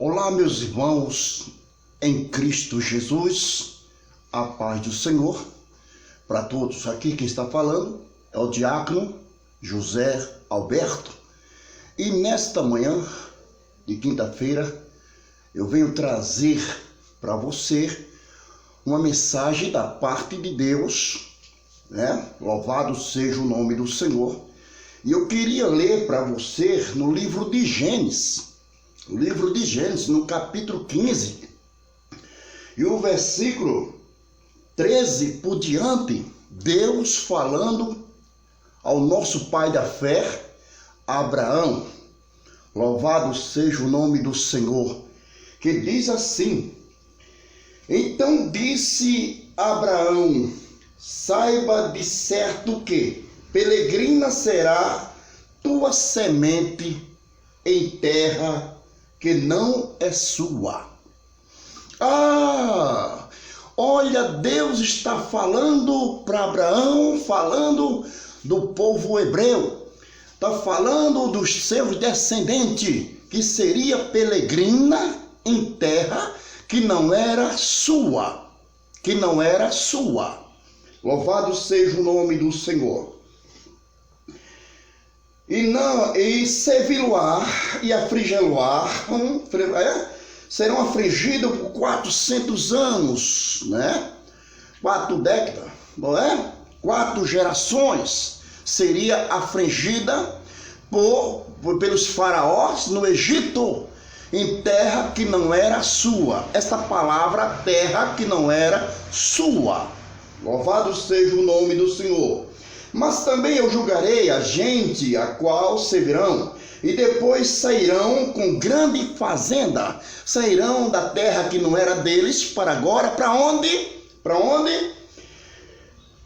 Olá, meus irmãos, em Cristo Jesus, a paz do Senhor para todos. Aqui quem está falando é o diácono José Alberto. E nesta manhã de quinta-feira, eu venho trazer para você uma mensagem da parte de Deus, né? Louvado seja o nome do Senhor. E eu queria ler para você no livro de Gênesis. O livro de Gênesis, no capítulo 15, e o versículo 13 por diante, Deus falando ao nosso pai da fé, Abraão. Louvado seja o nome do Senhor, que diz assim: então disse Abraão, saiba de certo que peregrina será tua semente em terra que não é sua. Olha, Deus está falando para Abraão, falando do povo hebreu, está falando dos seus descendentes, que seria peregrina em terra que não era sua, Louvado seja o nome do Senhor. E servir-lo-á e afligir-lo-á, serão afligidos por 400 anos, né? 4 décadas, não é? 4 gerações seria afligida pelos faraós no Egito, em terra que não era sua. Esta palavra, terra que não era sua. Louvado seja o nome do Senhor. Mas também eu julgarei a gente a qual servirão, e depois sairão com grande fazenda, sairão da terra que não era deles, para agora, para onde? Para onde?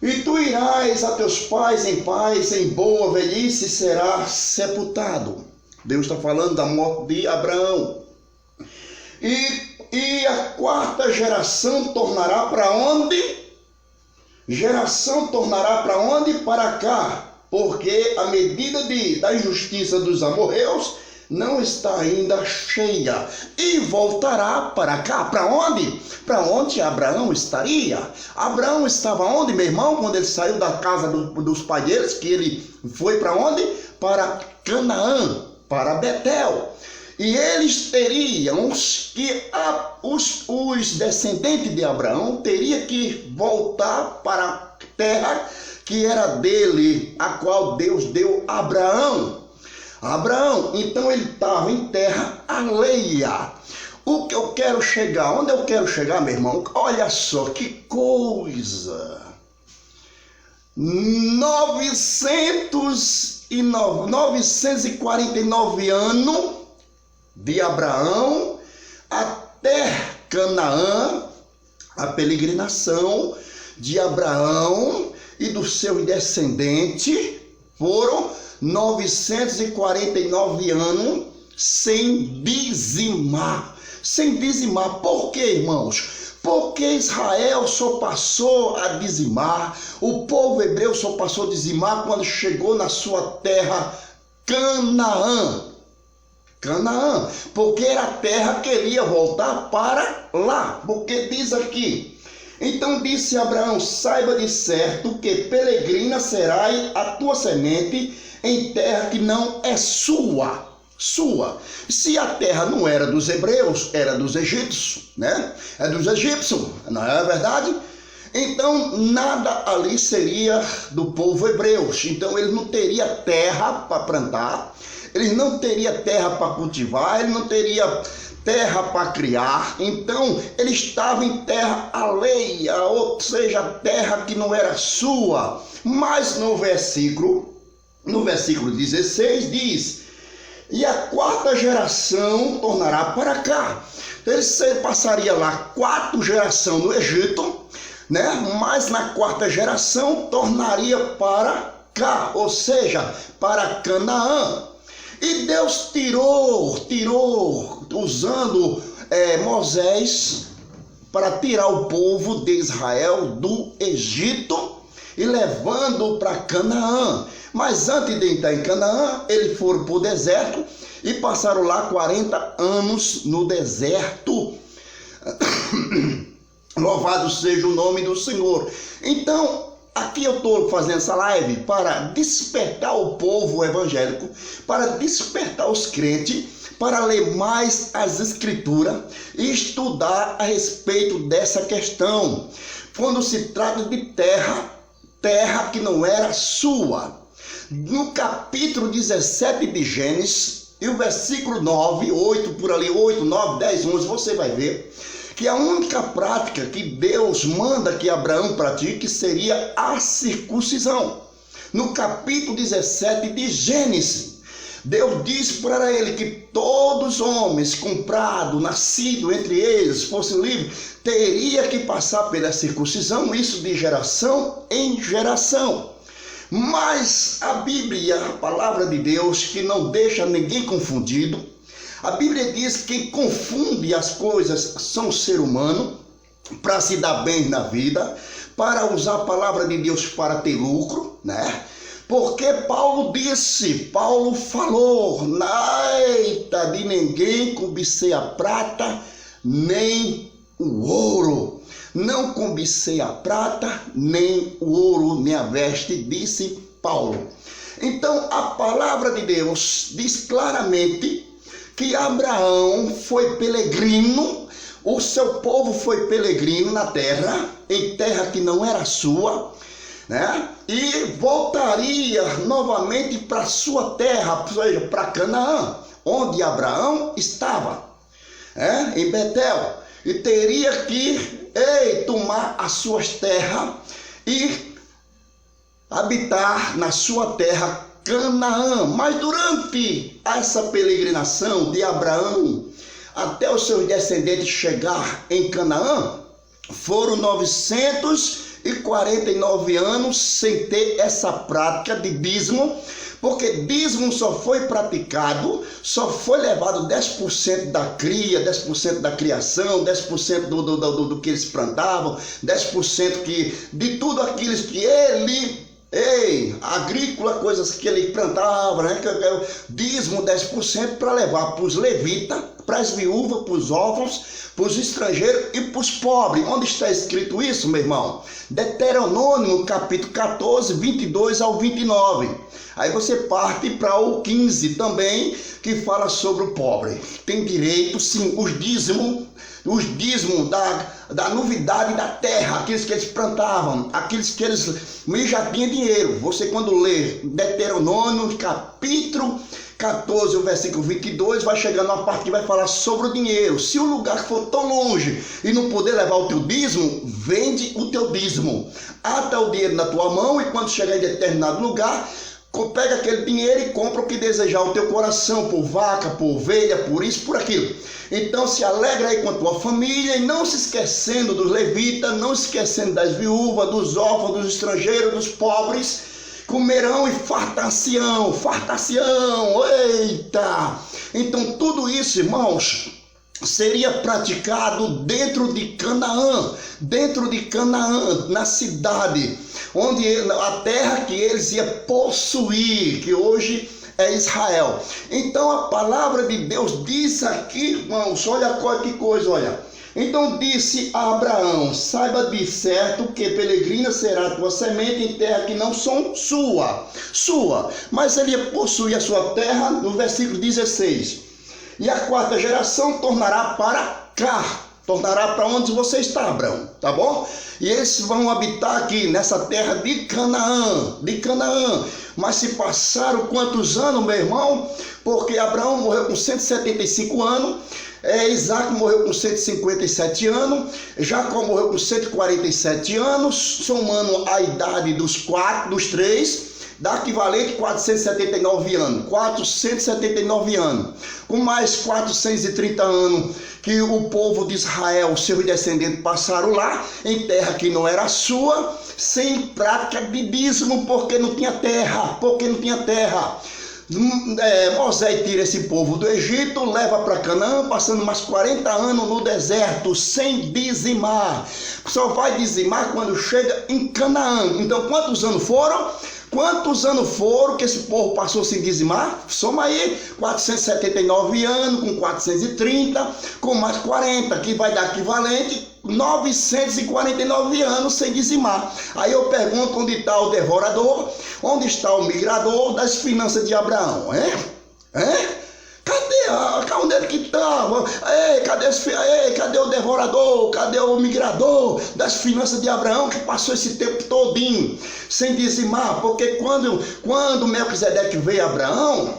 E tu irás a teus pais em paz, em boa velhice será sepultado. Deus está falando da morte de Abraão. E a quarta geração tornará para onde? Geração tornará para onde? Para cá, porque a medida da injustiça dos amorreus não está ainda cheia, e voltará para cá. Para onde? Para onde Abraão estaria? Abraão estava onde, meu irmão, quando ele saiu da casa dos pais deles, que ele foi para onde? Para Canaã, para Betel. E eles teriam os descendentes de Abraão teriam que voltar para a terra que era dele, a qual Deus deu a Abraão. Então ele estava em terra alheia. O que eu quero chegar? Onde eu quero chegar, meu irmão? Olha só que coisa! 949 anos de Abraão até Canaã, a peregrinação de Abraão e dos seus descendentes foram 949 anos sem dizimar. Por quê, irmãos? Porque Israel só passou a dizimar, o povo hebreu só passou a dizimar quando chegou na sua terra Canaã, porque era a terra que ele ia voltar para lá, porque diz aqui: então disse Abraão, saiba de certo que peregrina será a tua semente em terra que não é sua. Se a terra não era dos hebreus, era dos egípcios, né? É dos egípcios, não é verdade? Então nada ali seria do povo hebreu. Então ele não teria terra para plantar, ele não teria terra para cultivar, ele não teria terra para criar. Então ele estava em terra alheia, ou seja, terra que não era sua. Mas no versículo 16 diz: e a quarta geração tornará para cá. Ele passaria lá 4 gerações no Egito, né? Mas na quarta geração tornaria para cá, ou seja, para Canaã. E Deus tirou usando Moisés para tirar o povo de Israel do Egito e levando para Canaã. Mas antes de entrar em Canaã, eles foram para o deserto e passaram lá 40 anos no deserto. Louvado seja o nome do Senhor. Então, aqui eu estou fazendo essa live para despertar o povo evangélico, para despertar os crentes, para ler mais as Escrituras e estudar a respeito dessa questão. Quando se trata de terra que não era sua. No capítulo 17 de Gênesis, e o versículo 9, 8, por ali, 8, 9, 10, 11, você vai ver que a única prática que Deus manda que Abraão pratique seria a circuncisão. No capítulo 17 de Gênesis, Deus disse para ele que todos os homens comprados, nascidos entre eles, fossem livres, teria que passar pela circuncisão, isso de geração em geração. Mas a Bíblia, a palavra de Deus, que não deixa ninguém confundido, a Bíblia diz que quem confunde as coisas são o ser humano, para se dar bem na vida, para usar a palavra de Deus para ter lucro, né? Porque Paulo falou, eita, de ninguém cobicei a prata, nem o ouro. Não cobicei a prata, nem o ouro, nem a veste, disse Paulo. Então, a palavra de Deus diz claramente que Abraão foi peregrino, o seu povo foi peregrino na terra, em terra que não era sua, né? E voltaria novamente para sua terra, ou seja, para Canaã, onde Abraão estava, em Betel, e teria que tomar as suas terras e habitar na sua terra Canaã. Mas durante essa peregrinação de Abraão até os seus descendentes chegar em Canaã, foram 949 anos sem ter essa prática de dízimo, porque dízimo só foi praticado, só foi levado 10% da cria, 10% da criação, 10% do que eles plantavam, 10% de tudo aquilo que ele, agrícola, coisas que ele plantava, né? Dízimo 10% para levar para os levitas, para as viúvas, para os órfãos, para os estrangeiros e para os pobres. Onde está escrito isso, meu irmão? Deuteronômio, capítulo 14, 22 ao 29. Aí você parte para o 15 também, que fala sobre o pobre. Tem direito, sim, os dízimos da novidade da terra, aqueles que eles plantavam, aqueles que eles já tinham dinheiro. Você, quando lê Deuteronômio, capítulo 14, o versículo 22, vai chegando uma parte que vai falar sobre o dinheiro. Se o lugar for tão longe e não poder levar o teu dízimo, vende o teu dízimo. Ata o dinheiro na tua mão e quando chegar em determinado lugar, pega aquele dinheiro e compra o que desejar o teu coração, por vaca, por ovelha, por isso, por aquilo. Então se alegra aí com a tua família e não se esquecendo dos levitas, não se esquecendo das viúvas, dos órfãos, dos estrangeiros, dos pobres, comerão e fartar-se-ão, eita! Então tudo isso, irmãos, seria praticado dentro de Canaã, na cidade, onde a terra que eles iam possuir, que hoje é Israel. Então a palavra de Deus diz aqui, irmãos, olha que coisa, olha. Então disse a Abraão, saiba de certo que peregrina será a tua semente em terra que não são sua, mas ele ia possuir a sua terra, no versículo 16. E a quarta geração tornará para cá, tornará para onde você está, Abraão, tá bom? E eles vão habitar aqui nessa terra de Canaã. Mas se passaram quantos anos, meu irmão? Porque Abraão morreu com 175 anos, Isaac morreu com 157 anos, Jacó morreu com 147 anos, somando a idade dos três, dá equivalente a 479 anos. 479 anos. Com mais 430 anos que o povo de Israel, seus descendentes, passaram lá, em terra que não era sua, sem prática de dízimo, porque não tinha terra. Moisés tira esse povo do Egito, leva para Canaã, passando mais 40 anos no deserto, sem dizimar. Só vai dizimar quando chega em Canaã. Então, quantos anos foram? Quantos anos foram que esse povo passou sem dizimar? Soma aí 479 anos, com 430, com mais 40, que vai dar equivalente 949 anos sem dizimar. Aí eu pergunto, onde está o devorador? Onde está o migrador das finanças de Abraão? Onde é que estava? Cadê o devorador? Cadê o migrador das finanças de Abraão, que passou esse tempo todinho sem dizimar? Porque quando Melquisedeque veio a Abraão,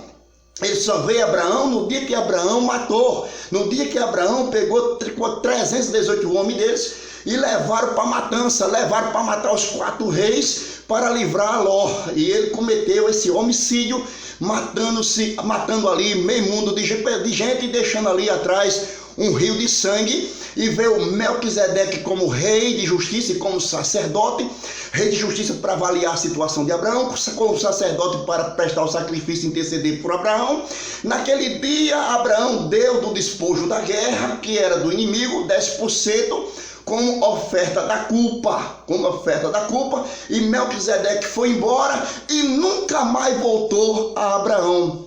ele só veio a Abraão no dia que Abraão matou. No dia que Abraão pegou 318 homens deles e levaram para matança, levaram para matar os 4 reis para livrar Ló. E ele cometeu esse homicídio, matando ali meio mundo de gente e deixando ali atrás um rio de sangue. E veio Melquisedeque como rei de justiça e como sacerdote, rei de justiça para avaliar a situação de Abraão, como sacerdote para prestar o sacrifício e interceder por Abraão. Naquele dia, Abraão deu do despojo da guerra, que era do inimigo, 10%, como oferta da culpa, e Melquisedeque foi embora e nunca mais voltou a Abraão.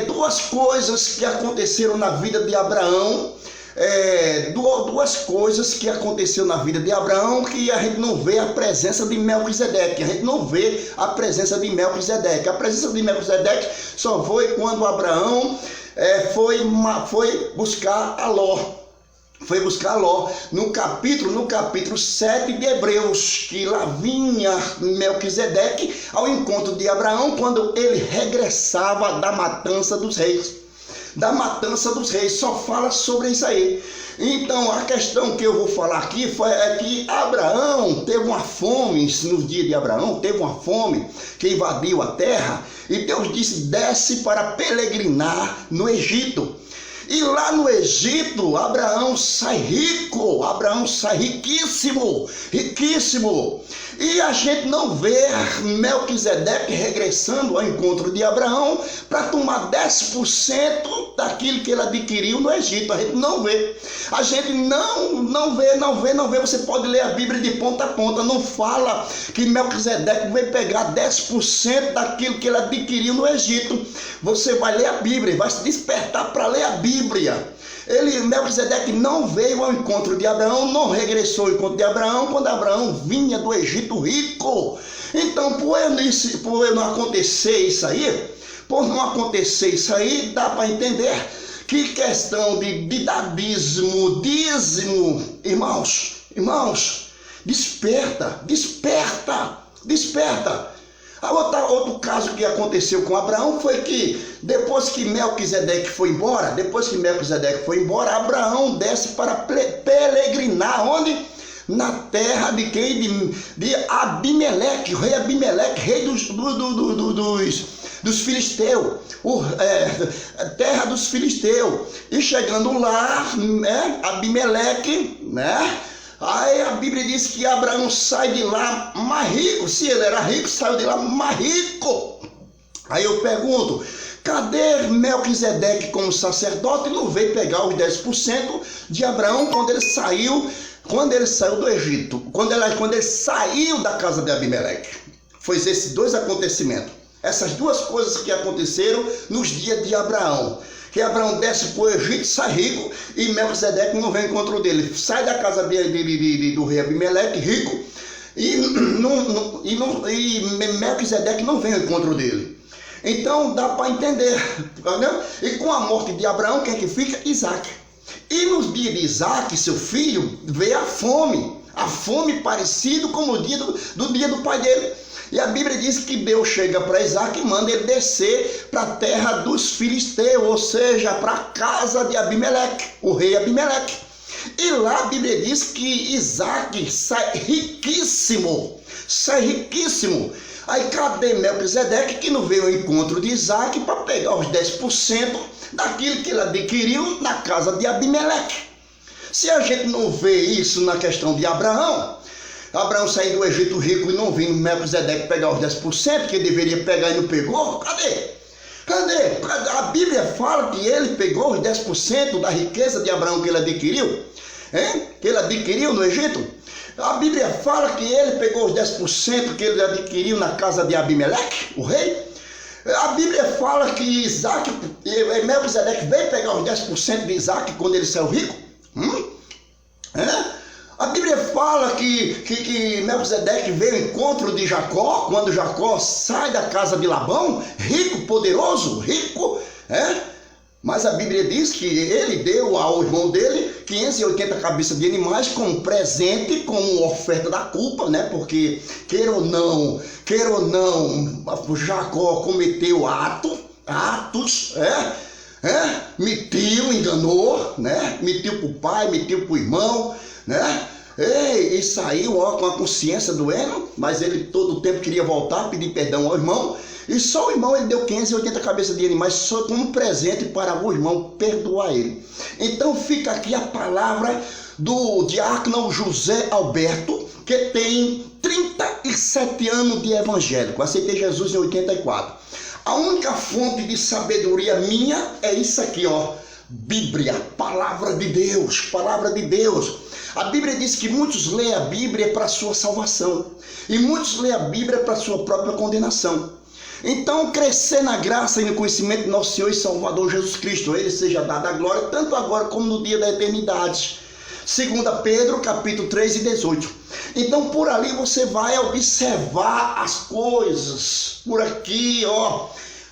Duas coisas que aconteceram na vida de Abraão, duas coisas que aconteceram na vida de Abraão, que a gente não vê a presença de Melquisedeque. A presença de Melquisedeque só foi quando Abraão foi buscar a Ló. No capítulo 7 de Hebreus, que lá vinha Melquisedeque ao encontro de Abraão quando ele regressava da matança dos reis. Só fala sobre isso aí. Então a questão que eu vou falar aqui é que Abraão teve uma fome, nos dias de Abraão, teve uma fome que invadiu a terra, e Deus disse: desce para peregrinar no Egito. E lá no Egito, Abraão sai rico, riquíssimo. E a gente não vê Melquisedeque regressando ao encontro de Abraão para tomar 10% daquilo que ele adquiriu no Egito. A gente não vê. Não vê. Você pode ler a Bíblia de ponta a ponta. Não fala que Melquisedeque vai pegar 10% daquilo que ele adquiriu no Egito. Você vai ler a Bíblia, vai se despertar para ler a Bíblia. Melquisedeque não veio ao encontro de Abraão, não regressou ao encontro de Abraão quando Abraão vinha do Egito rico. Então, por não acontecer isso aí, dá para entender que questão de dízimo, irmãos, desperta. Outro caso que aconteceu com Abraão foi que depois que Melquisedeque foi embora, Abraão desce para peregrinar. Onde? Na terra de quem? De Abimeleque, rei Abimeleque, rei dos filisteus, terra dos filisteus. E chegando lá, Abimeleque, aí a Bíblia diz que Abraão sai de lá mais rico. Se ele era rico, saiu de lá mais rico. Aí eu pergunto, cadê Melquisedeque como sacerdote? Não veio pegar os 10% de Abraão quando ele saiu do Egito, quando ele saiu da casa de Abimeleque. Foi esses 2 acontecimentos, essas 2 coisas que aconteceram nos dias de Abraão. Que Abraão desce para o Egito, sai rico, e Melquisedeque não vem ao encontro dele. Sai da casa do rei Abimeleque, rico, e Melquisedeque não vem ao encontro dele. Então dá para entender, entendeu? E com a morte de Abraão, quem é que fica? Isaac. E nos dias de Isaac, seu filho, veio a fome parecida com o dia do dia do pai dele. E a Bíblia diz que Deus chega para Isaac e manda ele descer para a terra dos filisteus, ou seja, para a casa de Abimeleque, o rei Abimeleque. E lá a Bíblia diz que Isaac sai riquíssimo. Aí cadê Melquisedeque, que não veio ao encontro de Isaac para pegar os 10% daquilo que ele adquiriu na casa de Abimeleque? Se a gente não vê isso na questão de Abraão saiu do Egito rico e não viu Melquisedeque pegar os 10%, que ele deveria pegar e não pegou, cadê? A Bíblia fala que ele pegou os 10% da riqueza de Abraão que ele adquiriu, que ele adquiriu no Egito. A Bíblia fala que ele pegou os 10% que ele adquiriu na casa de Abimeleque, o rei. A Bíblia fala que Melquisedeque veio pegar os 10% de Isaac quando ele saiu rico. A Bíblia fala que Melquisedeque veio ao encontro de Jacó, quando Jacó sai da casa de Labão, rico, poderoso, rico, Mas a Bíblia diz que ele deu ao irmão dele 580 cabeças de animais como presente, como oferta da culpa, Porque, queira ou não, Jacó cometeu atos, mentiu, enganou, mentiu para o pai, mentiu para o irmão, E saiu com a consciência doendo, mas ele todo o tempo queria voltar, pedir perdão ao irmão. E só o irmão ele deu 580 cabeças de animais só como presente para o irmão perdoar ele. Então fica aqui a palavra do diácono José Alberto, que tem 37 anos de evangélico. Aceitei Jesus em 84. A única fonte de sabedoria minha é isso aqui, Bíblia, palavra de Deus, palavra de Deus. A Bíblia diz que muitos leem a Bíblia para a sua salvação e muitos leem a Bíblia para a sua própria condenação. Então, crescer na graça e no conhecimento do nosso Senhor e Salvador Jesus Cristo, Ele seja dada a glória, tanto agora como no dia da eternidade. 2 Pedro, capítulo 3 e 18. Então, por ali você vai observar as coisas. Por aqui,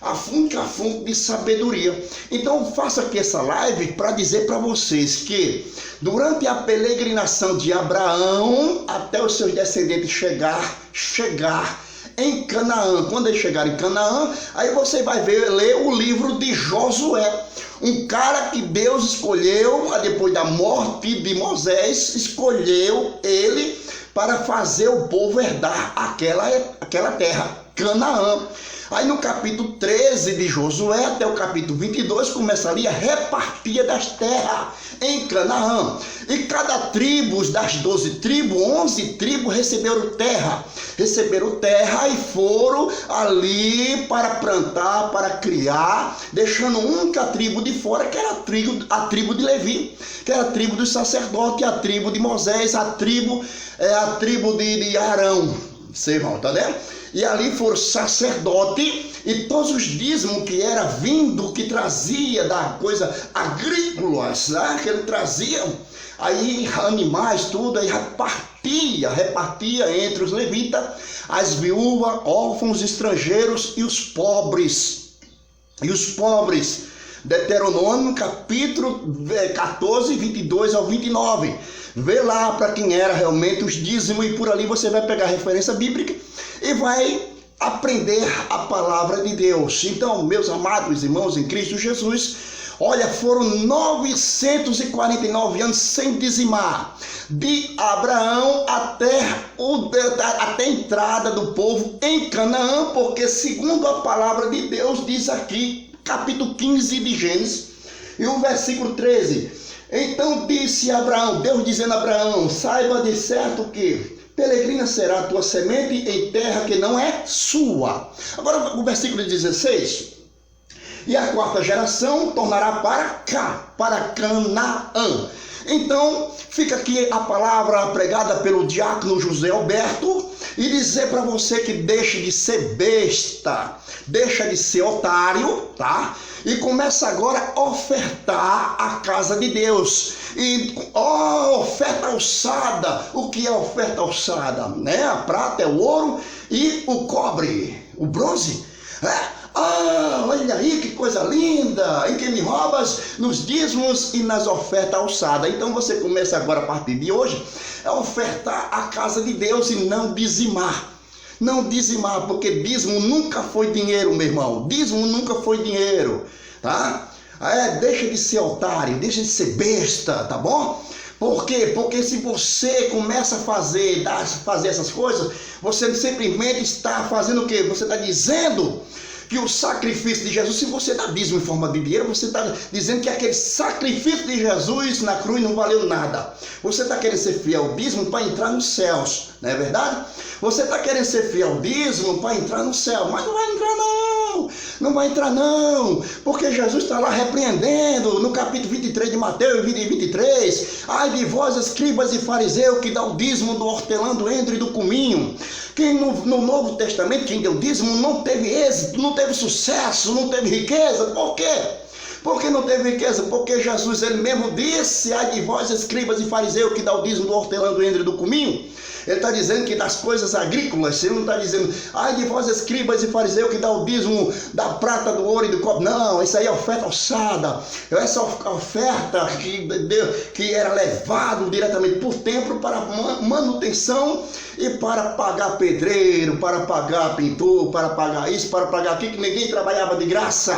a única fonte de sabedoria. Então, faço aqui essa live para dizer para vocês que durante a peregrinação de Abraão, até os seus descendentes chegar em Canaã. Quando eles chegarem em Canaã, aí você vai ler o livro de Josué, um cara que Deus escolheu, depois da morte de Moisés, escolheu ele para fazer o povo herdar aquela terra, Canaã. Aí no capítulo 13 de Josué até o capítulo 22 começa ali a repartia das terras em Canaã. E cada tribo, das 12 tribos, 11 tribos receberam terra e foram ali para plantar, para criar, deixando única tribo de fora, que era a tribo de Levi, que era a tribo dos sacerdotes, a tribo de Moisés, a tribo de Arão. Você irmão, tá vendo? E ali foram sacerdote e todos os dízimos que era vindo, que trazia da coisa agrícolas, que ele trazia, aí animais, tudo, aí repartia entre os levitas, as viúvas, órfãos, estrangeiros e os pobres. Deuteronômio, capítulo 14, 22 ao 29. Vê lá para quem era realmente os dízimos e por ali você vai pegar a referência bíblica e vai aprender a palavra de Deus. Então, meus amados irmãos em Cristo Jesus, olha, foram 949 anos sem dizimar, de Abraão até a entrada do povo em Canaã, porque segundo a palavra de Deus diz aqui, capítulo 15 de Gênesis, e o versículo 13. Então disse Abraão, Deus dizendo a Abraão, saiba de certo que peregrina será a tua semente em terra que não é sua. Agora o versículo 16. E a quarta geração tornará para cá, para Canaã. Então fica aqui a palavra pregada pelo diácono José Alberto e dizer para você que deixe de ser besta, deixa de ser otário, tá? E começa agora a ofertar a casa de Deus. E oferta alçada. O que é oferta alçada? A prata é o ouro e o cobre, o bronze. Olha aí que coisa linda, em que me roubas nos dízimos e nas ofertas alçadas. Então você começa agora a partir de hoje a ofertar a casa de Deus e não dizimar. Não dizimar, porque dízimo nunca foi dinheiro, meu irmão. Dízimo nunca foi dinheiro, tá? Deixa de ser otário, deixa de ser besta, tá bom? Por quê? Porque se você começa a fazer essas coisas, você simplesmente está fazendo o quê? Você está dizendo que o sacrifício de Jesus, se você dá dízimo em forma de dinheiro, você está dizendo que aquele sacrifício de Jesus na cruz não valeu nada. Você está querendo ser fiel ao dízimo para entrar nos céus, não é verdade? Você está querendo ser fiel ao dízimo para entrar no céu, mas não vai entrar não. Não vai entrar não, porque Jesus está lá repreendendo no capítulo 23 de Mateus, 23. Ai de vós, escribas e fariseus, que dá o dízimo do hortelã, do endro e do cominho. Quem no Novo Testamento, quem deu dízimo, não teve êxito, não teve sucesso, não teve riqueza. Por quê? Por que não teve riqueza? Porque Jesus, ele mesmo disse: ai de vós, escribas e fariseus, que dá o dízimo do hortelã, do endro e do cominho. Ele está dizendo que das coisas agrícolas. Ele não está dizendo: ai de vós, escribas e fariseus, que dá o dízimo da prata, do ouro e do cobre. Não, isso aí é oferta alçada. Essa oferta que era levado diretamente por templo para manutenção e para pagar pedreiro, para pagar pintor, para pagar isso, para pagar aquilo, que ninguém trabalhava de graça.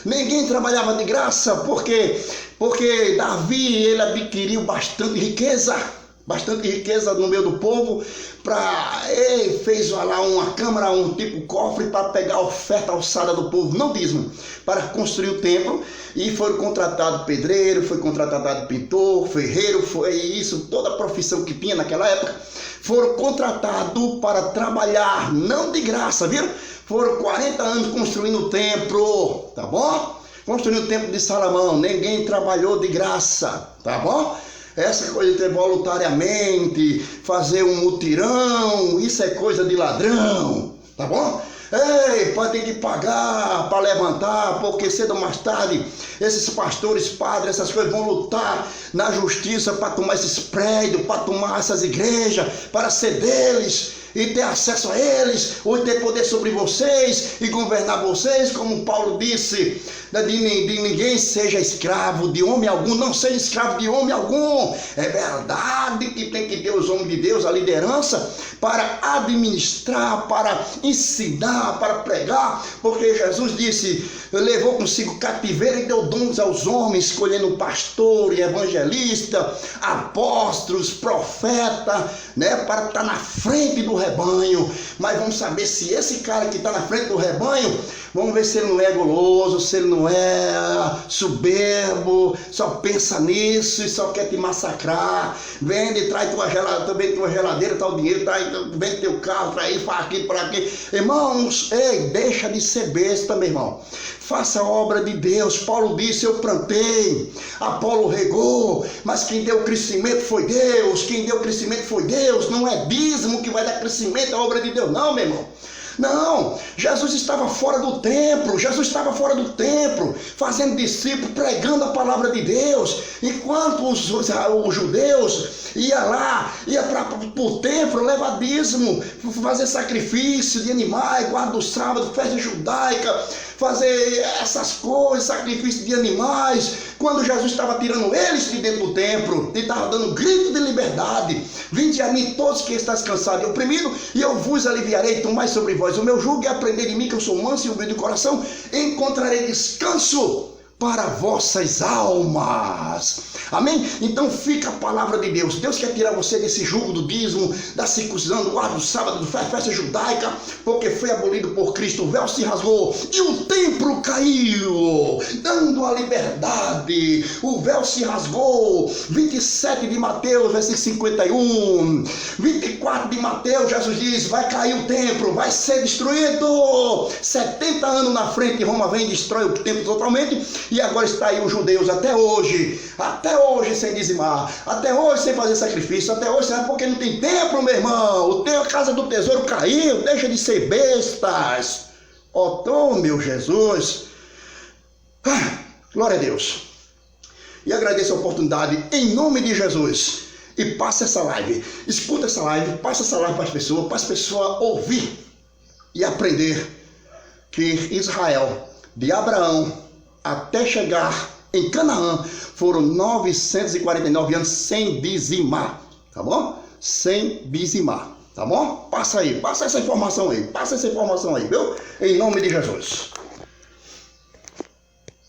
Ninguém trabalhava de graça, porque Davi, ele adquiriu bastante riqueza no meio do povo, ele fez lá uma câmara, um tipo cofre para pegar a oferta alçada do povo, não dízimo, para construir o templo. E foram contratados pedreiro, foi contratado pintor, ferreiro, foi isso, toda a profissão que tinha naquela época, foram contratados para trabalhar, não de graça, viram? Foram 40 anos construindo o templo, tá bom? Construindo o templo de Salomão, ninguém trabalhou de graça, tá bom? Essa coisa de ter voluntariamente, fazer um mutirão, isso é coisa de ladrão, tá bom? Ei, ter que pagar para levantar, porque cedo ou mais tarde, esses pastores, padres, essas coisas vão lutar na justiça para tomar esses prédios, para tomar essas igrejas, para ser deles e ter acesso a eles, ou ter poder sobre vocês e governar vocês, como Paulo disse, de ninguém seja escravo de homem algum, não seja escravo de homem algum. É verdade que tem que ter os homens de Deus, a liderança, para administrar, para ensinar, para pregar, porque Jesus disse, levou consigo cativeiro e deu dons aos homens, escolhendo pastor e evangelista, apóstolos, profeta, né, para estar na frente do rebanho. Mas vamos saber se esse cara que está na frente do rebanho, vamos ver se ele não é goloso, se ele não é soberbo, só pensa nisso e só quer te massacrar. Vende, traz tua geladeira, tá o dinheiro, vende teu carro, traz aí, faz aqui, para aqui. Irmãos, ei, deixa de ser besta, meu irmão. Faça a obra de Deus. Paulo disse, eu plantei, Apolo regou, mas quem deu crescimento foi Deus. Quem deu crescimento foi Deus. Não é dízimo que vai dar crescimento à obra de Deus, não, meu irmão. Não, Jesus estava fora do templo, fazendo discípulos, pregando a palavra de Deus, enquanto os judeus iam lá, para o templo, levar dízimo, fazer sacrifício de animais, guarda do sábado, festa judaica, fazer essas coisas, sacrifício de animais, quando Jesus estava tirando eles de dentro do templo, e estava dando grito de liberdade: vinde a mim todos que estáis cansados e oprimidos, e eu vos aliviarei. Tomai sobre vós o meu jugo e aprendei de mim, que eu sou manso e humilde de coração, encontrarei descanso para vossas almas. Amém? Então fica a palavra de Deus. Deus quer tirar você desse jugo do dízimo, da circuncisão, do guarda do sábado, da festa judaica, porque foi abolido por Cristo. O véu se rasgou e o templo caiu, dando a liberdade. O véu se rasgou. 27 de Mateus, versículo 51. 24 de Mateus, Jesus diz, vai cair o templo, vai ser destruído. 70 anos na frente, Roma vem e destrói o templo totalmente. E agora está aí os judeus até hoje sem dizimar, até hoje sem fazer sacrifício, até hoje, sabe, porque não tem templo, meu irmão. A casa do tesouro caiu, deixa de ser bestas. Ó, meu Jesus. Glória a Deus. E agradeço a oportunidade em nome de Jesus. E passa essa live, escuta essa live, passa essa live para as pessoas ouvir e aprender que Israel, de Abraão até chegar em Canaã, foram 949 anos sem dizimar, tá bom? Sem dizimar, tá bom? Passa essa informação aí, viu? Em nome de Jesus.